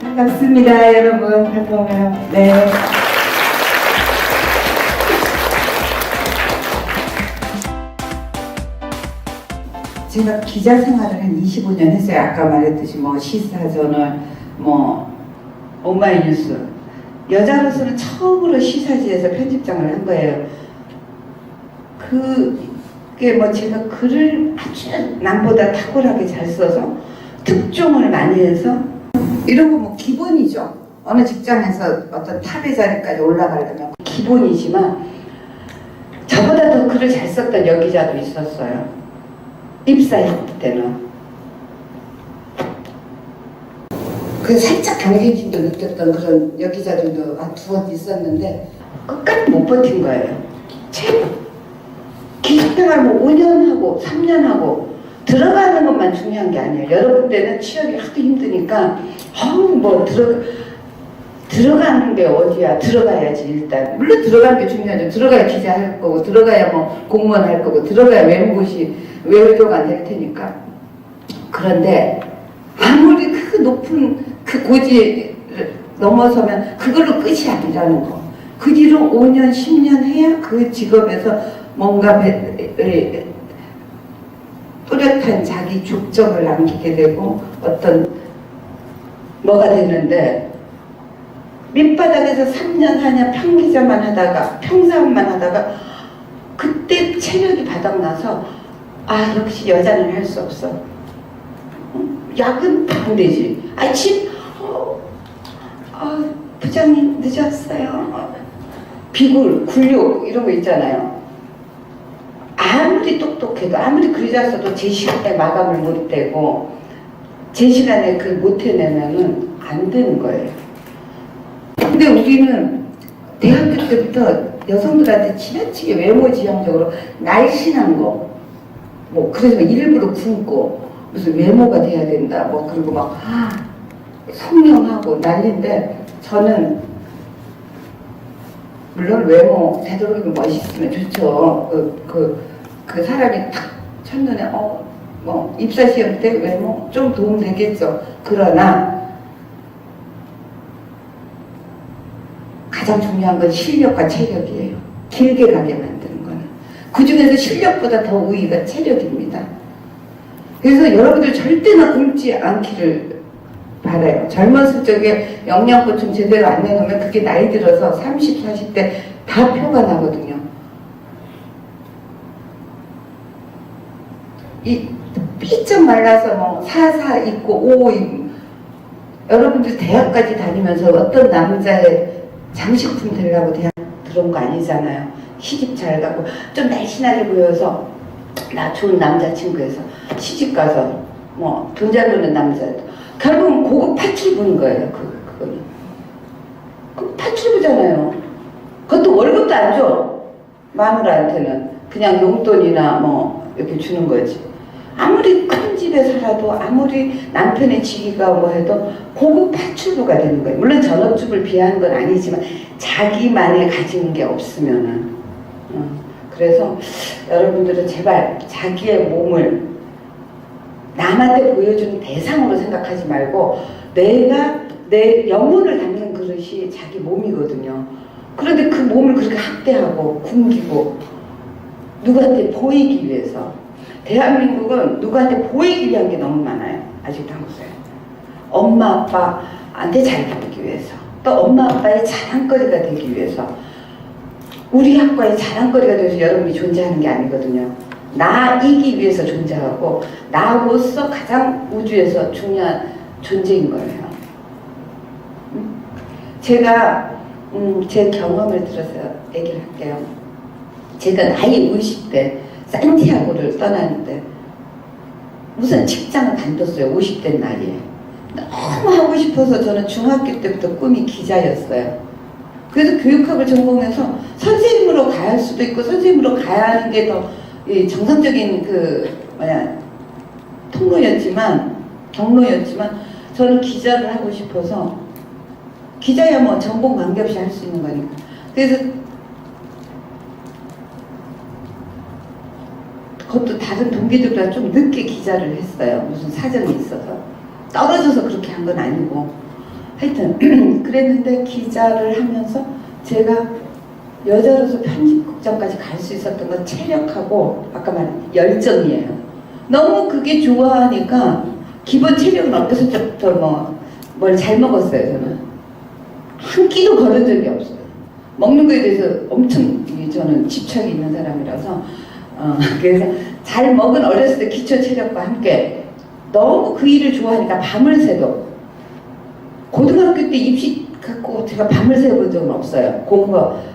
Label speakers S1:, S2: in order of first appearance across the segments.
S1: 반갑습니다, 여러분. 반가워요. 네. 제가 기자 생활을 한 25년 했어요. 아까 말했듯이 뭐 시사저널, 뭐 오마이뉴스. 여자로서는 처음으로 시사지에서 편집장을 한 거예요. 그게 뭐 제가 글을 아주 남보다 탁월하게 잘 써서 특종을 많이 해서 이런 거 뭐 기본이죠. 어느 직장에서 어떤 탑의 자리까지 올라가려면 기본이지만 저보다 더 글을 잘 썼던 여기자도 있었어요. 입사했을 때는. 그 살짝 경쟁심도 느꼈던 그런 여기자들도 한 두어 있었는데 끝까지 못 버틴 거예요. 기숙생활 뭐 5년 하고 3년 하고 들어가는 것만 중요한 게 아니에요. 여러분 때는 취업이 하도 힘드니까 뭐 들어가는 게 어디야. 들어가야지 일단. 물론 들어가는 게 중요하죠. 들어가야 기자 할 거고 들어가야 뭐 공무원 할 거고 들어가야 외교관 될 테니까. 그런데 아무리 그 높은 그 고지를 넘어서면 그걸로 끝이 아니라는 거. 그 뒤로 5년 10년 해야 그 직업에서 뭔가 뚜렷한 자기 족적을 남기게 되고 어떤 뭐가 되는데 밑바닥에서 3년 4년 평기자만 하다가 평사원만 하다가 그때 체력이 바닥나서 아 역시 여자는 할 수 없어. 야근 안 되지. 아침 부장님 늦었어요. 비굴 굴욕 이런 거 있잖아요. 아무리 똑똑해도 아무리 글이 잘 써도 제 시간에 마감을 못 되고 제 시간에 그 못 해내면은 안 되는 거예요. 근데 우리는 대학교 때부터 여성들한테 지나치게 외모 지향적으로 날씬한 거, 뭐 그래서 일부러 굶고 무슨 외모가 돼야 된다, 뭐 그리고 막 성형하고 난리인데 저는 물론 외모 되도록이면 멋있으면 좋죠. 그 사람이 탁 첫눈에 뭐 입사 시험 때 외모 좀 도움 되겠죠. 그러나 가장 중요한 건 실력과 체력이에요. 길게 가게 만드는 거는. 그 중에서 실력보다 더 우위가 체력입니다. 그래서 여러분들 절대나 굶지 않기를 바라요. 젊었을 적에 영양보충 제대로 안 내놓으면 그게 나이 들어서 30, 40대 다 표가 나거든요. 이 삐쩍 말라서 뭐 4 있고 5 있고 여러분들 대학까지 다니면서 어떤 남자의 장식품 되려고 대학 들어온 거 아니잖아요. 시집 잘 가고 좀 날씬하게 보여서 나 좋은 남자친구에서 시집 가서 뭐 돈 잘 버는 남자 결국은 고급 파출 부는 거예요. 그거는 그 파출 부잖아요. 그것도 월급도 안 줘. 마누라한테는 그냥 용돈이나 뭐 이렇게 주는 거지. 아무리 큰 집에 살아도 아무리 남편의 직위가 뭐 해도 고급 파출부가 되는 거예요. 물론 전업주부를 비하하는 건 아니지만 자기만의 가진 게 없으면은 그래서 여러분들은 제발 자기의 몸을 남한테 보여주는 대상으로 생각하지 말고 내가 내 영혼을 담는 그릇이 자기 몸이거든요. 그런데 그 몸을 그렇게 학대하고 굶기고 누구한테 보이기 위해서 대한민국은 누구한테 보이기 위한 게 너무 많아요. 아직도 한국사회. 엄마 아빠한테 잘 보이기 위해서 또 엄마 아빠의 자랑거리가 되기 위해서 우리 학과의 자랑거리가 돼서 여러분이 존재하는 게 아니거든요. 나이기 위해서 존재하고 나로서 가장 우주에서 중요한 존재인 거예요. 제가 제 경험을 들어서 얘기를 할게요. 제가 나이 50대 산티아고를 떠나는데 무슨 직장을 관뒀어요. 50대 나이에. 너무 하고 싶어서 저는 중학교 때부터 꿈이 기자였어요. 그래서 교육학을 전공해서 선생님으로 가야 할 수도 있고 선생님으로 가야 하는 게 더 정상적인 경로였지만 저는 기자를 하고 싶어서 기자야 뭐 전공 관계없이 할 수 있는 거니까. 그래서 그것도 다른 동기들보다 좀 늦게 기자를 했어요. 무슨 사정이 있어서. 떨어져서 그렇게 한 건 아니고. 하여튼 그랬는데 기자를 하면서 제가 여자로서 편집국장까지 갈 수 있었던 건 체력하고 아까 말한 열정이에요. 너무 그게 좋아하니까 기본 체력은 어디서 부터 뭘 잘 먹었어요. 저는 한 끼도 거른 적이 없어요. 먹는 거에 대해서 엄청 저는 집착이 있는 사람이라서 그래서 잘 먹은 어렸을 때 기초 체력과 함께 너무 그 일을 좋아하니까 밤을 새도 고등학교 때 입시 갖고 제가 밤을 새본 적은 없어요.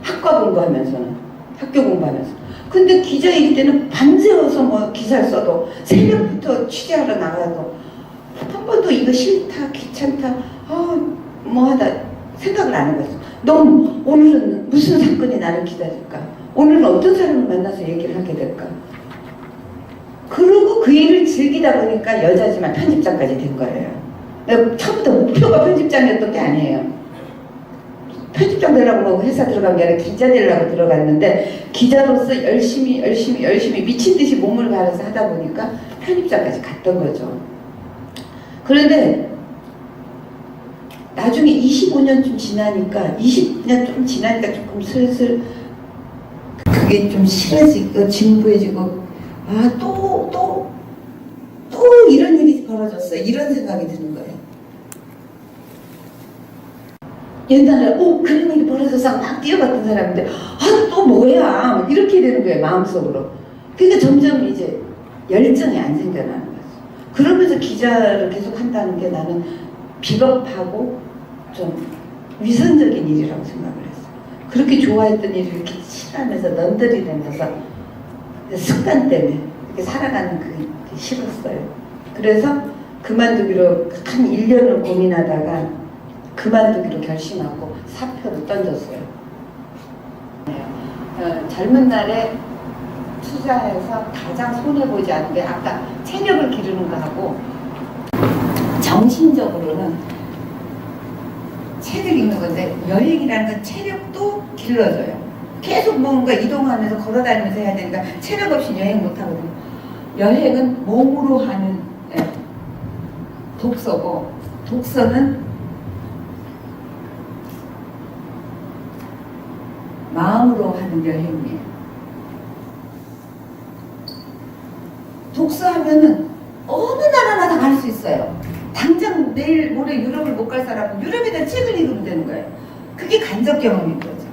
S1: 학과 공부하면서는 학교 공부하면서. 근데 기자일 때는 밤새워서 기사를 써도 새벽부터 취재하러 나가도 한 번도 이거 싫다 귀찮다 하다 생각을 안 해봤어. 너무 오늘은 무슨 사건이 나를 기다릴까? 오늘은 어떤 사람을 만나서 얘기를 하게 될까? 그러고 그 일을 즐기다 보니까 여자지만 편집장까지 된 거예요. 처음부터 목표가 편집장이었던 게 아니에요. 편집장 되려고 회사 들어간 게 아니라 기자 되려고 들어갔는데 기자로서 열심히 미친 듯이 몸을 갈아서 하다 보니까 편집장까지 갔던 거죠. 그런데 나중에 25년쯤 지나니까 20년 좀 지나니까 조금 슬슬 그게 좀 싫어지고 진부해지고 또 이런 일이 벌어졌어 이런 생각이 드는 거예요. 옛날에 그런 일이 벌어져서 막 뛰어갔던 사람인데 또 뭐야 이렇게 되는 거예요 마음속으로. 그러니까 점점 이제 열정이 안 생겨나는 거죠. 그러면서 기자를 계속 한다는 게 나는 비겁하고 좀 위선적인 일이라고 생각을 했어요. 그렇게 좋아했던 일을 이렇게 싫어하면서 넌더리 되면서 습관 때문에 이렇게 살아가는 그게 싫었어요. 그래서 그만두기로 한 1년을 고민하다가 그만두기로 결심하고 사표를 던졌어요. 젊은 날에 투자해서 가장 손해보지 않은 게 아까 체력을 기르는 거하고 정신적으로는 책을 읽는 건데 여행이라는 건 체력도 길러줘요. 계속 뭔가 이동하면서 걸어다니면서 해야 되니까 체력 없이 여행 못하거든요. 여행은 몸으로 하는 독서고 독서는 마음으로 하는 여행이에요. 독서하면은 어느 나라나 다 갈 수 있어요. 당장 내일 모레 유럽을 못 갈 사람은 유럽에 대한 책을 읽으면 되는 거예요. 그게 간접 경험인 거죠.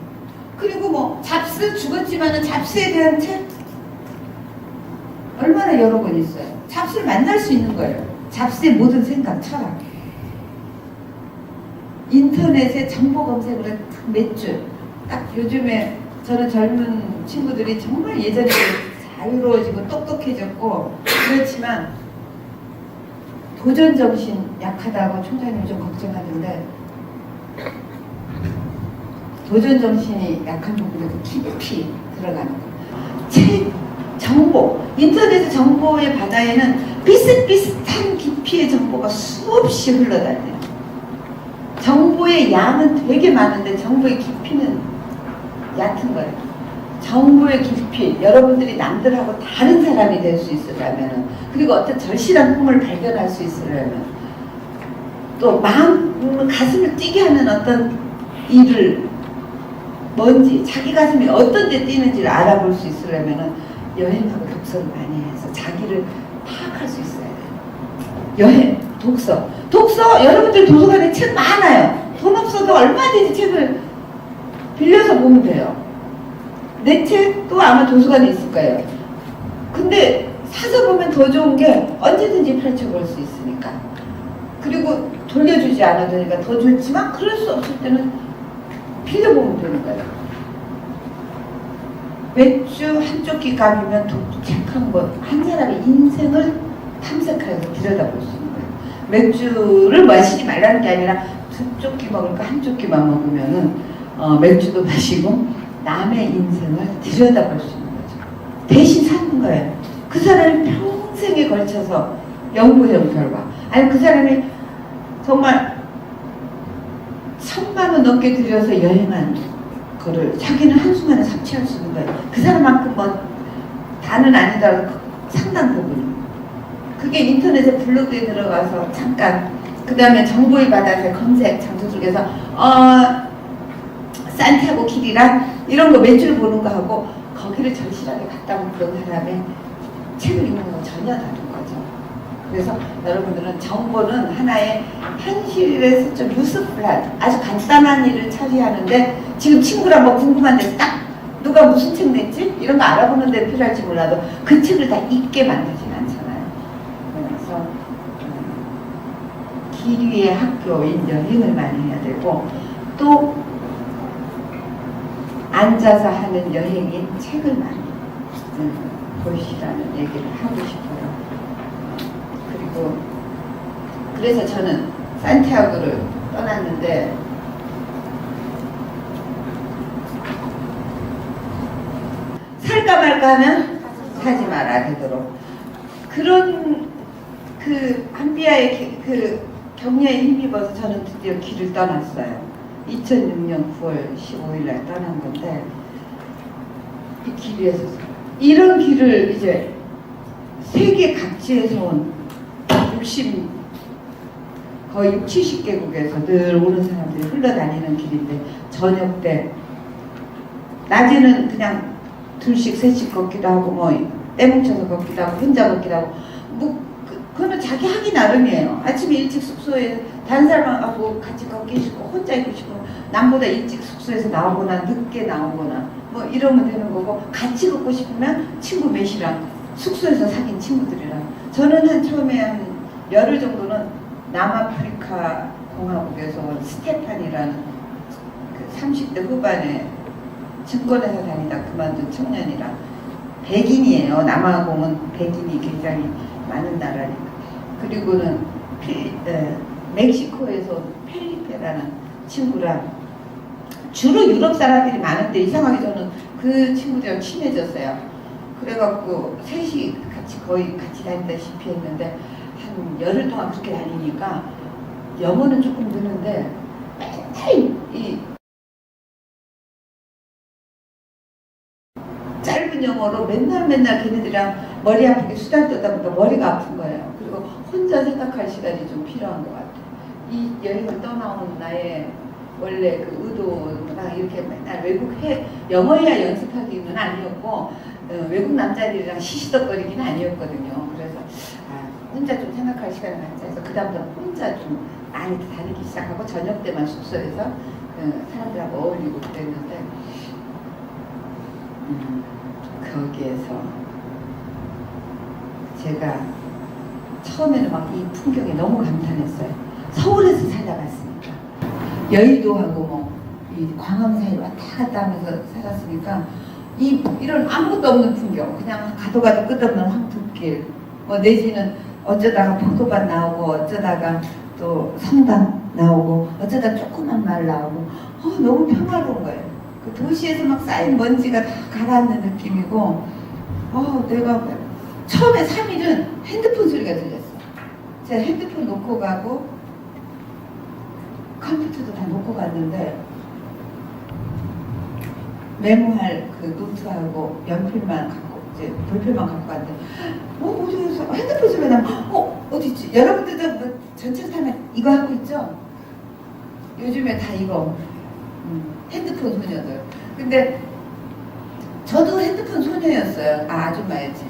S1: 그리고 잡스 죽었지만은 잡스에 대한 책 얼마나 여러 권 있어요. 잡스를 만날 수 있는 거예요. 잡스의 모든 생각, 철학. 인터넷에 정보 검색을 한 몇 줄. 딱 요즘에 저는 젊은 친구들이 정말 예전에 자유로워지고 똑똑해졌고 그렇지만 도전정신 약하다고 총장님이 좀 걱정하는데 도전정신이 약한 부분에도 깊이 들어가는 거예요. 책, 정보, 인터넷 정보의 바다에는 비슷비슷한 깊이의 정보가 수없이 흘러다녀요. 정보의 양은 되게 많은데 정보의 깊이는 얕은 거예요. 정보의 깊이, 여러분들이 남들하고 다른 사람이 될 수 있으려면, 그리고 어떤 절실한 꿈을 발견할 수 있으려면, 또 가슴을 뛰게 하는 어떤 일을 뭔지, 자기 가슴이 어떤 데 뛰는지를 알아볼 수 있으려면 여행하고 독서를 많이 해서 자기를 파악할 수 있어야 돼요. 여행, 독서. 여러분들 도서관에 책 많아요. 돈 없어도 얼마든지 책을 빌려서 보면 돼요. 내 책도 아마 도서관에 있을 거예요. 근데 사서 보면 더 좋은 게 언제든지 펼쳐볼 수 있으니까. 그리고 돌려주지 않아도 되니까 더 좋지만 그럴 수 없을 때는 빌려보면 되는 거예요. 맥주 한쪽 귀 감으면 책 한 권, 한 사람의 인생을 탐색하여서 들여다볼 수 있는 거예요. 맥주를 마시지 말라는 게 아니라 두 귀 먹을까 한쪽 귀만 먹으면은 맥주도 마시고 남의 인생을 들여다볼 수 있는 거죠. 대신 사는 거예요. 그 사람이 평생에 걸쳐서 연구해온 결과, 아니 그 사람이 정말 1000만 원 넘게 들여서 여행한 거를 자기는 한순간에 섭취할 수 있는 거예요. 그 사람만큼 다는 아니더라도 상당 부분. 그게 인터넷에 블로그에 들어가서 잠깐 그 다음에 정보의 바다에서 검색 장소 속에서 산티아고 길이랑 이런 거 몇 줄 보는 거 하고 거기를 절실하게 갔다 온 그런 사람의 책을 읽는 건 전혀 다른 거죠. 그래서 여러분들은 정보는 하나의 현실에서 좀 유스풀한 아주 간단한 일을 처리하는데 지금 친구랑 뭐 궁금한 데서 딱 누가 무슨 책 냈지? 이런 거 알아보는 데 필요할지 몰라도 그 책을 다 읽게 만들진 않잖아요. 그래서 길 위의 학교인 여행을 많이 해야 되고 또 앉아서 하는 여행인 책을 많이 보시라는 얘기를 하고 싶어요. 그리고 그래서 저는 산티아고를 떠났는데 살까 말까 하면 사지 마라 되도록 그런 그 한비아의 그 격려에 힘입어서 저는 드디어 길을 떠났어요. 2006년 9월 15일 날 떠난 건데 이 길 위에서 이런 길을 이제 세계 각지에서 온 60 거의 60, 70개국에서 늘 오는 사람들이 흘러다니는 길인데 저녁 때 낮에는 그냥 둘씩 셋씩 걷기도 하고 뭐 떼뭉쳐서 걷기도 하고 혼자 걷기도 하고 뭐 그거는 자기 하기 나름이에요. 아침에 일찍 숙소에 다른 사람하고 같이 걷기 싫고 혼자 있고 싶고 남보다 일찍 숙소에서 나오거나 늦게 나오거나 뭐 이러면 되는 거고 같이 걷고 싶으면 친구 몇이랑 숙소에서 사귄 친구들이랑 저는 한 처음에 한 열흘 정도는 남아프리카 공화국에서 온 스테판이라는 그 30대 후반에 증권회사 다니다 그만둔 청년이랑 백인이에요. 남아공은 백인이 굉장히 많은 나라니까. 그리고는 멕시코에서 펠리페라는 친구랑 주로 유럽 사람들이 많은데 이상하게 저는 그 친구들이랑 친해졌어요. 그래갖고 셋이 거의 같이 다닌다시피 했는데 한 열흘 동안 그렇게 다니니까 영어는 조금 느는데 맨날 이 짧은 영어로 맨날 걔네들이랑 머리 아프게 수다 떠다 보니까 머리가 아픈 거예요. 그리고 혼자 생각할 시간이 좀 필요한 것 같아요. 이 여행을 떠나온 나의 원래 그 의도나 이렇게 맨날 영어 해야 연습하기는 아니었고 외국 남자들이랑 시시덕거리기는 아니었거든요. 그래서 혼자 좀 생각할 시간을 갖자 해서 그 다음부터 혼자 좀 많이 다니기 시작하고 저녁 때만 숙소에서 사람들하고 어울리고 그랬는데 거기에서 제가 처음에는 막 이 풍경에 너무 감탄했어요. 서울에서 살아봤으니까 여의도하고 뭐 이 광화문 사이 왔다 갔다 하면서 살았으니까 이런 아무것도 없는 풍경 그냥 가도 끝없는 황토길 뭐 내지는 어쩌다가 포도밭 나오고 어쩌다가 또 성당 나오고 어쩌다 조그만 마을 나오고 너무 평화로운 거예요. 그 도시에서 막 쌓인 먼지가 다 가라앉는 느낌이고 내가 처음에 3일은 핸드폰 소리가 들렸어. 제가 핸드폰 놓고 가고 컴퓨터도 다 놓고 갔는데 메모할 그 노트하고 연필만 갖고 이제 볼펜만 갖고 갔는데 어디서 핸드폰 소리가 나면 어디 있지? 여러분들도 뭐 전철 타면 이거 하고 있죠? 요즘에 다 이거 핸드폰 소녀들. 근데 저도 핸드폰 소녀였어요. 아줌마였지.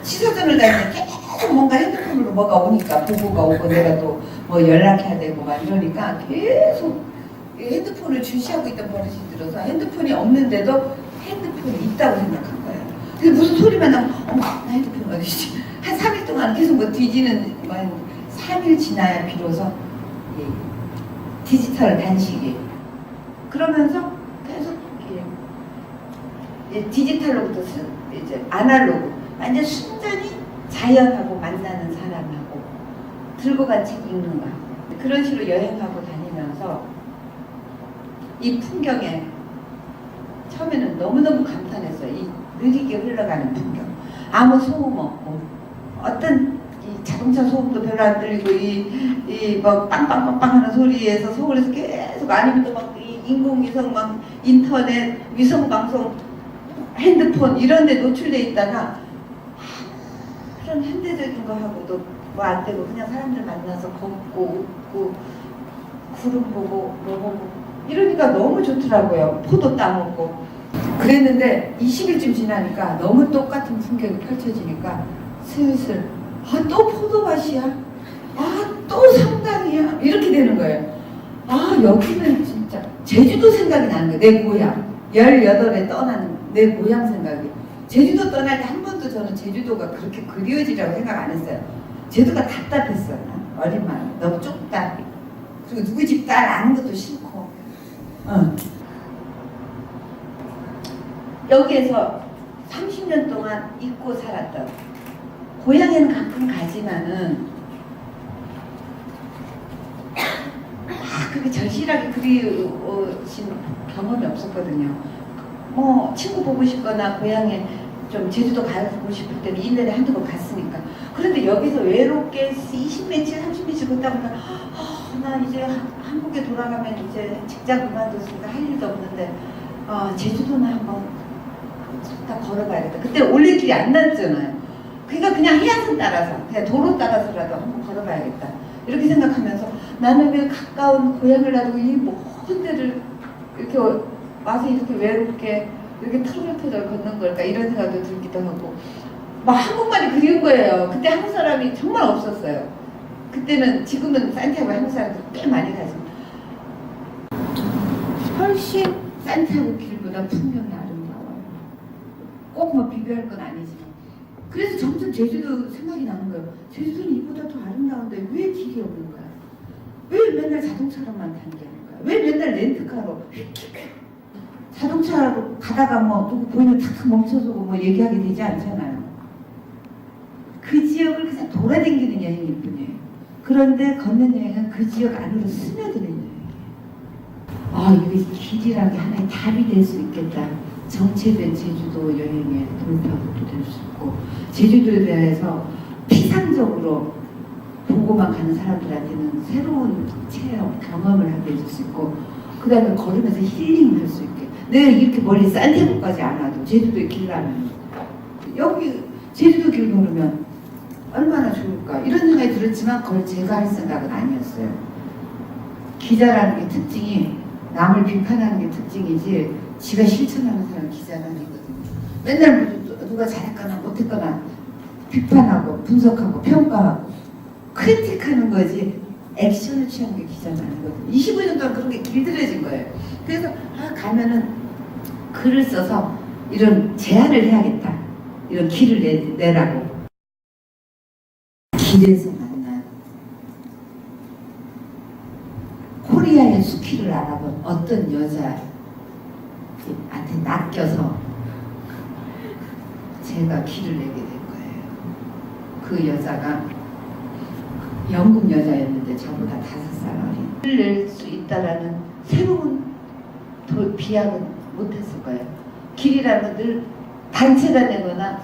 S1: 시사전을 다니는데 계속 뭔가 핸드폰으로 뭐가 오니까 보고가 오고 내가 또 뭐 연락해야 되고 막 이러니까 계속 핸드폰을 주시하고 있던 버릇이 들어서 핸드폰이 없는데도 핸드폰이 있다고 생각한 거예요. 근데 무슨 소리만 나면 나 핸드폰 어디지? 한 3일 동안 계속 뭐 뒤지는 3일 지나야 비로소 디지털 단식이 그러면서 계속 디지털로부터 이제 아날로그 완전 순전히 자연하고 만나는 사람하고 들고 간 책 읽는 거 그런 식으로 여행하고 다니면서 이 풍경에 처음에는 너무너무 감탄했어요. 이 느리게 흘러가는 풍경 아무 소음 없고 어떤 이 자동차 소음도 별로 안 들리고 이 막 빵빵빵빵 하는 소리에서 서울에서 계속 아니면 또 막 인공위성 막 인터넷 위성방송 핸드폰 이런 데 노출돼 있다가 그런 현대적인 거 하고도 뭐 안 되고 그냥 사람들 만나서 걷고 웃고 구름 보고 뭐 보고 이러니까 너무 좋더라고요. 포도 따먹고 그랬는데 20일쯤 지나니까 너무 똑같은 풍경이 펼쳐지니까 슬슬 또 포도밭이야? 또 성당이야? 이렇게 되는 거예요. 여기는 진짜 제주도 생각이 나는 거예요. 내 고향 18에 떠난 내 고향 생각이. 제주도 떠날 때 한 번도 저는 제주도가 그렇게 그리워지라고 생각 안 했어요. 제주도가 답답했어요. 어린 마음 너무 좁다. 그리고 누구 집 딸 아는 것도 싫고 여기에서 30년 동안 잊고 살았던 고향에는 가끔 가지만은 그렇게 절실하게 그리우신 경험이 없었거든요. 뭐 친구 보고 싶거나 고향에 좀 제주도 가고 싶을 때는 1년에 한두 번 갔으니까. 그런데 여기서 외롭게 20며칠 30며칠 걷다 보면 나 이제 한국에 돌아가면 이제 직장 그만뒀으니까 할 일도 없는데 제주도는 한번 딱 걸어봐야겠다. 그때 올레길이 안 났잖아요. 그러니까 그냥 해안선 따라서 그냥 도로 따라서라도 한번 걸어봐야겠다 이렇게 생각하면서 나는 왜 가까운 고향을 놔두고 이 모든 데를 이렇게 와서 이렇게 외롭게 이렇게 터덜터덜 걷는 걸까 이런 생각도 들기도 하고 막 한국말이 그리운 거예요. 그때 한국 사람이 정말 없었어요. 그때는 지금은 산티아고 한국 사람들 꽤 많이 가지만 훨씬 산티아고 길보다 풍경이 아름다워요. 꼭 뭐 비교할 건 아니지만 그래서 점점 제주도 생각이 나는 거예요. 제주도는 이보다 더 아름다운데 왜 길이 없는 거야? 왜 맨날 자동차로만 다니는 거야? 왜 맨날 렌트카로 자동차로 가다가 뭐 누구 보이면 탁 멈춰서고 뭐 얘기하게 되지 않잖아요. 그 지역을 그냥 돌아다니는 여행일 뿐이에요. 그런데 걷는 여행은 그 지역 안으로 스며드는 여행이에요. 이게 길이라는 게 하나의 답이 될 수 있겠다. 정체된 제주도 여행의 돌파구도 될 수 있고 제주도에 대해서 피상적으로 보고만 가는 사람들한테는 새로운 체험, 경험을 하게 해줄 수 있고 그 다음에 걸으면서 힐링할 수 있게 내가 이렇게 멀리 산티아고까지 안 와도 제주도에 길 가면 여기 제주도 길 걸으면 얼마나 좋을까 이런 생각이 들었지만 그걸 제가 할 생각은 아니었어요. 기자라는 게 특징이 남을 비판하는 게 특징이지 지가 실천하는 사람은 기자는 아니거든요. 맨날 누가 잘했거나 못했거나 비판하고 분석하고 평가하고 크리틱하는 거지 액션을 취하는 게 기자는 아니거든요. 25년 동안 그런 게 길들여진 거예요. 그래서 가면은 글을 써서 이런 제안을 해야겠다. 이런 길을 내라고. 길에서 만난 코리아의 수키를 알아본 어떤 여자한테 낚여서 제가 길을 내게 된 거예요. 그 여자가 영국 여자였는데 저보다 5살 어린. 길을 낼 수 있다라는 새로운 비약은 못했을 거예요. 길이라는 건 늘 단체가 내거나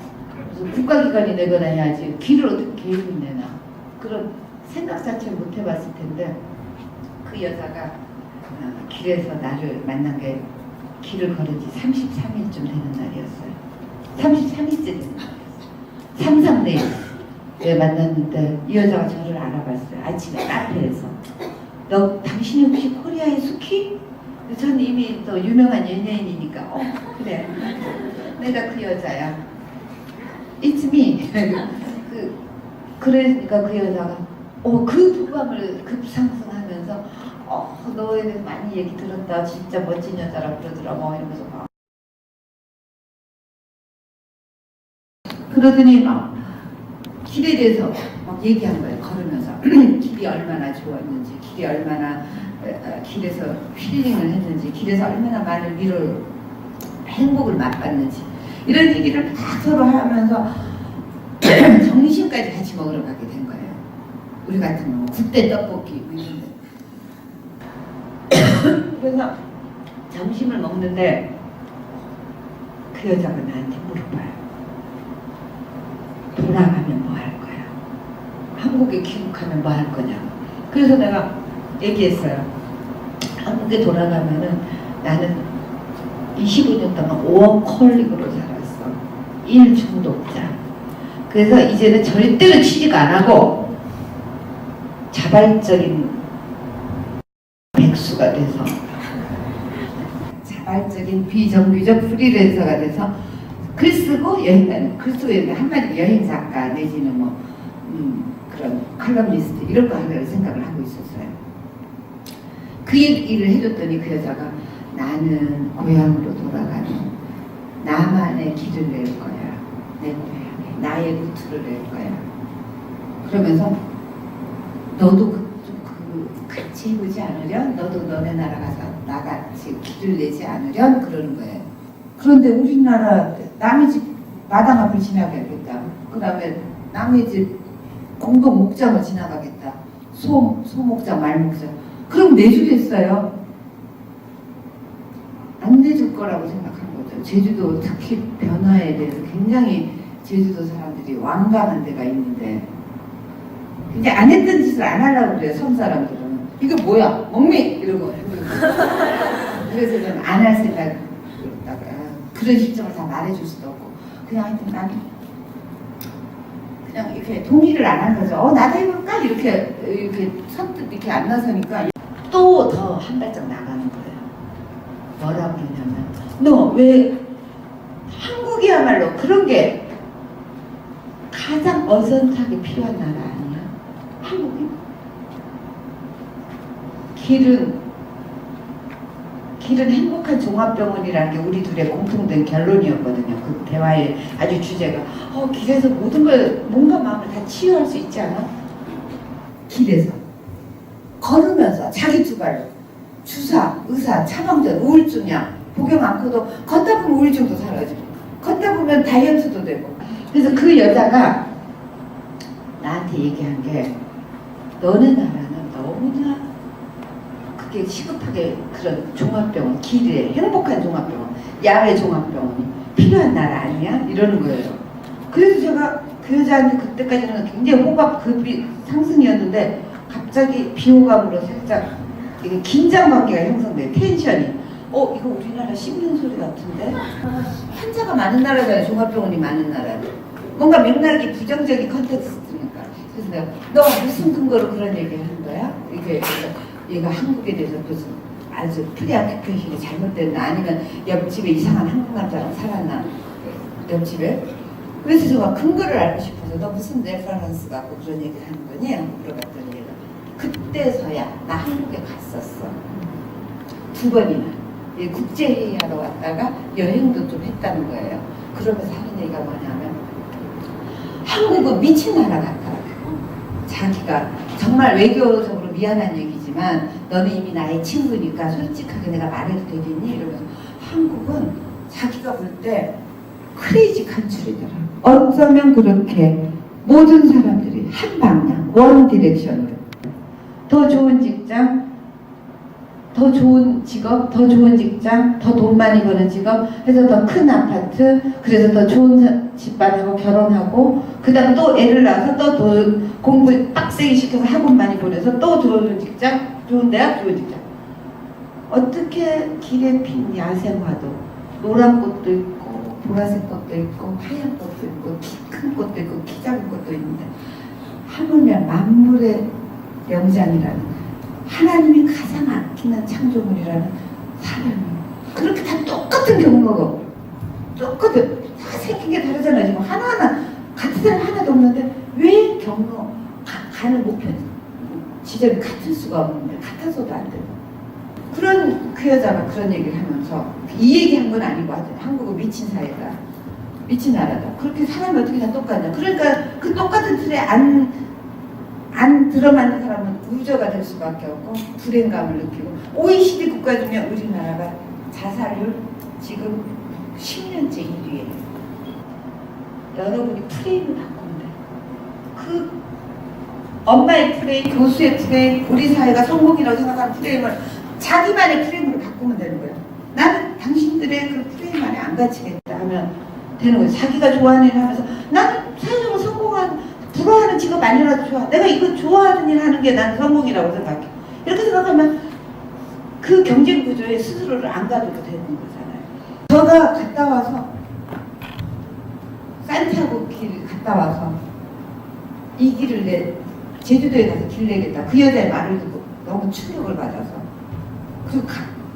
S1: 무슨 국가기관이 내거나 해야지 길을 어떻게 개인이 내나 그런 생각 자체를 못 해봤을 텐데 그 여자가 길에서 나를 만난 게 길을 걸은 지 33일쯤 되는 날이었어요. 33일째 되는 날이었어요. 334에 만났는데 이 여자가 저를 알아봤어요. 아침에 카페에서. 당신이 혹시 코리아의 수키? 전 이미 또 유명한 연예인이니까 그래 내가 그 여자야. It's me. 그러니까 그 여자가 그 부감을 급상승하면서 너에 대해서 많이 얘기 들었다. 진짜 멋진 여자라 그러더라고 이러면서 그러더니 막 길에 대해서 막 얘기한 거예요. 걸으면서 길이 얼마나 좋았는지 길이 얼마나 길에서 힐링을 했는지 길에서 얼마나 많은 위로를 행복을 맛봤는지 이런 얘기를 막 서로 하면서 점심까지 같이 먹으러 가게 된 거예요. 우리 같은 경우 국대 떡볶이 이런 데. 그래서 점심을 먹는데 그 여자가 나한테 물어봐요. 돌아가면 뭐 할 거야? 한국에 귀국하면 뭐 할 거냐고. 그래서 내가 얘기했어요. 한국에 돌아가면은 나는 25년 동안 워커릭으로 살았어. 일 중독자. 그래서 이제는 절대로 취직 안 하고 자발적인 백수가 돼서 자발적인 비정규직 프리랜서가 돼서 글 쓰고 여행 가는, 글 쓰고 한마디 여행 작가 내지는 뭐 그런 칼럼니스트 이런 거 하려고 생각을 하고 있었어요. 그 일을 해줬더니 그 여자가 나는 고향으로 돌아가는 나만의 길을 낼 거야. 내 고향에 나의 루트를 낼 거야. 그러면서 너도 같이 해보지 않으련? 너도 너네 나라 가서 나같이 길을 내지 않으련? 그러는 거예요. 그런데 우리나라 남의 집 마당 앞을 지나가겠다. 그 다음에 남의 집 공동 목장을 지나가겠다. 소목장, 말목장. 그럼 내주겠어요? 안 내줄 거라고 생각한 거죠. 제주도 특히 변화에 대해서 굉장히 제주도 사람들이 완강한 데가 있는데 이제 안 했던 짓을 안 하려고 그래요. 섬 사람들은. 이거 뭐야? 먹미! 이러고. 그래서 저는 안 할 생각다가 그런 실정을 다 말해줄 수도 없고 그냥 하여튼 나는 그냥 이렇게 동의를 안 한 거죠. 나도 해볼까? 이렇게 선뜻 이렇게 안 나서니까 또 더 한 발짝 나가는 거예요. 뭐라고 그러냐면 너 왜 한국이야말로 그런 게 가장 어선하게 필요한 나라 아니야? 한국이? 길은 행복한 종합병원이라는 게 우리 둘의 공통된 결론이었거든요. 그 대화의 아주 주제가 길에서 모든 걸 뭔가 마음을 다 치유할 수 있지 않아? 길에서 걸으면서 자기 두 발로 주사, 의사, 처방전, 우울증약 복용 않고도 걷다 보면 우울증도 사라지고 걷다 보면 다이어트도 되고. 그래서 그 여자가 나한테 얘기한 게 너네 나라는 너무나 그게 시급하게 그런 종합병원, 길에 행복한 종합병원, 야외 종합병원이 필요한 나라 아니야? 이러는 거예요. 그래서 제가 그 여자한테 그때까지는 굉장히 호감급이 상승이었는데 갑자기 비호감으로 살짝 이게 긴장 관계가 형성돼요. 텐션이. 이거 우리나라 씹는 소리 같은데? 환자가 많은 나라잖아요. 종합병원이 많은 나라. 뭔가 맥락이 부정적인 컨텍스트니까. 그래서 내가 너 무슨 근거로 그런 얘기를 하는 거야? 이게 얘가 한국에 대해서 무슨 아주 프리아큐페이션이 잘못됐나 아니면 옆집에 이상한 한국 남자랑 살았나 옆집에. 그래서 제가 근거를 알고 싶어서 너 무슨 레퍼런스 갖고 그런 얘기를 하는 거니? 하고 물어봤더니 얘가 그때서야 나 한국에 갔었어. 2번이나 국제회의하러 왔다가 여행도 좀 했다는 거예요. 그러면서 하는 얘기가 뭐냐면 한국은 미친 나라 같더라고요. 자기가 정말 외교적으로 미안한 얘기지만 너는 이미 나의 친구니까 솔직하게 내가 말해도 되겠니? 이러면서 한국은 자기가 볼 때 크레이지 컨트리더라. 어쩌면 그렇게 모든 사람들이 한 방향, 원 디렉션으로 더 좋은 직장, 더 좋은 직업, 더 좋은 직장, 더 돈 많이 버는 직업, 해서 더 큰 아파트, 그래서 더 좋은 집안하고 결혼하고, 그 다음 또 애를 낳아서 또 더 공부 빡세게 시켜서 학원 많이 보내서 또 좋은 직장, 좋은 대학, 좋은 직장. 어떻게 길에 핀 야생화도 노란 꽃도 있고 보라색 꽃도 있고 하얀 꽃도 있고 키 큰 꽃도 있고 키 작은 꽃도 있는데 하물며 만물의 영장이라는 하나님이 가장 아끼는 창조물이라는 사람이 그렇게 다 똑같은 경로고 똑같은 다 생긴 게 다르잖아요. 지금 하나하나 같은 사람 하나도 없는데 왜 경로 가는 목표 지점이 같을 수가 없는데 같아서도 안 되고 그런 그 여자가 그런 얘기를 하면서 이 얘기한 건 아니고 하여튼 한국은 미친 사회다. 미친 나라다. 그렇게 사람이 어떻게 다 똑같냐. 그러니까 그 똑같은 틀에 안 들어맞는 사람은 우저가 될 수밖에 없고 불행감을 느끼고 OECD 국가 중에 우리나라가 자살률 지금 10년째 1위예요. 여러분이 프레임을 바꾸면 돼요. 그 엄마의 프레임, 교수의 프레임, 우리 사회가 성공이라고 생각하는 프레임을 자기만의 프레임으로 바꾸면 되는 거예요. 나는 당신들의 그 프레임 안에 안 갇히겠다 하면 되는 거예요. 자기가 좋아하는 일 하면서 나는 사회적으로 성공한 부러워하는 직업 아니라도 좋아. 내가 이거 좋아하는 일 하는 게 난 성공이라고 생각해. 이렇게 생각하면 그 경쟁 구조에 스스로를 안 가둬도 되는 거잖아요. 제가 갔다 와서 산티아고 길 갔다 와서 이 길을 제주도에 가서 길 내겠다. 그 여자의 말을 듣고 너무 충격을 받아서 그리고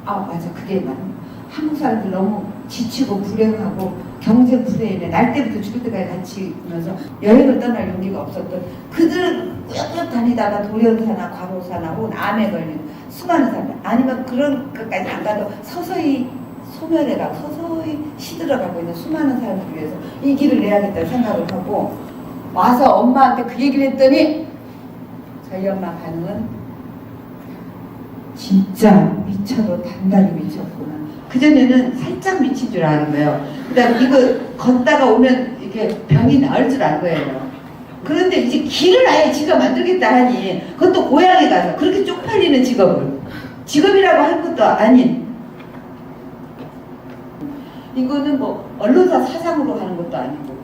S1: 맞아 그게 맞아. 한국 사람들 너무 지치고 불행하고 경쟁 불행에 날 때부터 죽을 때까지 같이 있면서 여행을 떠날 용기가 없었던 그들은 꾸역꾸역 다니다가 돌연사나 과로사나 혹은 암에 걸린 수많은 사람들 아니면 그런 것까지 안 가도 서서히 소멸해가고 서서히 시들어가고 있는 수많은 사람들을 위해서 이 길을 내야겠다는 생각을 하고 와서 엄마한테 그 얘기를 했더니 저희 엄마 반응은 진짜 미쳐도 단단히 미쳤구나. 그전에는 살짝 미친 줄 아는 거예요. 그 다음에 이거 걷다가 오면 이렇게 병이 나을 줄 안 거예요. 그런데 이제 길을 아예 지가 만들겠다 하니 그것도 고향에 가서 그렇게 쪽팔리는 직업이라고 할 것도 아닌 이거는 뭐 언론사 사장으로 하는 것도 아니고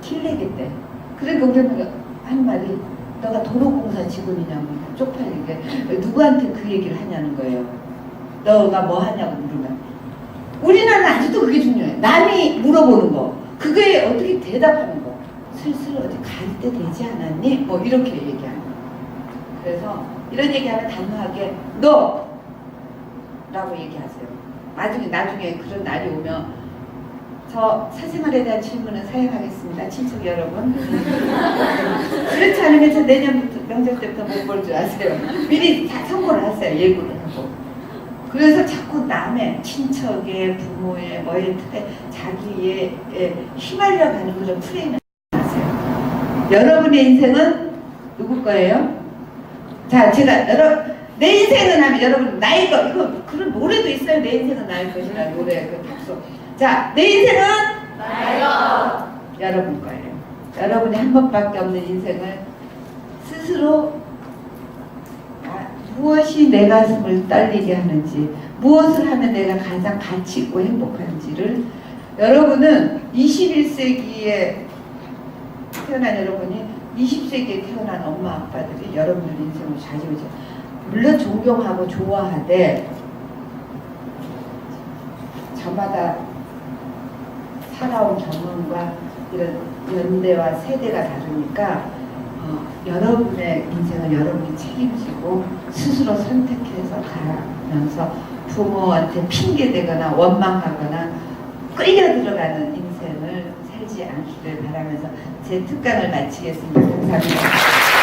S1: 킬레기 때 그러니까 우리는 한 말이 너가 도로공사 직원이냐고 쪽팔리게 누구한테 그 얘기를 하냐는 거예요. 너가 뭐 하냐고 물으면 우리나라는 아직도 그게 중요해. 남이 물어보는 거 그거에 어떻게 대답하는 거 슬슬 어디 갈 때 되지 않았니? 뭐 이렇게 얘기하는 거. 그래서 이런 얘기하면 단호하게 너! 라고 얘기하세요. 나중에 그런 날이 오면 저 사생활에 대한 질문은 사양하겠습니다. 친척 여러분. 그렇지 않으면 저 내년부터 명절 때부터 못 볼 줄 아세요. 미리 다 선고를 하세요. 예고를 하고. 그래서 자꾸 남의 친척의 부모의 뭐의 자기의 휘말려 가는 그런 프레임을 하세요. 여러분의 인생은 누구 거예요? 자, 제가 내 인생은 하면 여러분 나의 거 이거 그런 노래도 있어요. 내 인생은 나의 것이라 노래 그 박수. 자, 내 인생은 나의 것. 여러분 거예요. 여러분이 한 번밖에 없는 인생을 스스로 무엇이 내 가슴을 떨리게 하는지 무엇을 하면 내가 가장 가치 있고 행복한지를 여러분은 21세기에 태어난 여러분이 20세기에 태어난 엄마 아빠들이 여러분들 인생을 좌지우지 물론 존경하고 좋아하되 저마다 살아온 경험과 이런 연대와 세대가 다르니까 여러분의 인생을 여러분이 책임지고 스스로 선택해서 가면서 부모한테 핑계대거나 원망하거나 끌려 들어가는 인생을 살지 않기를 바라면서 제 특강을 마치겠습니다. 감사합니다.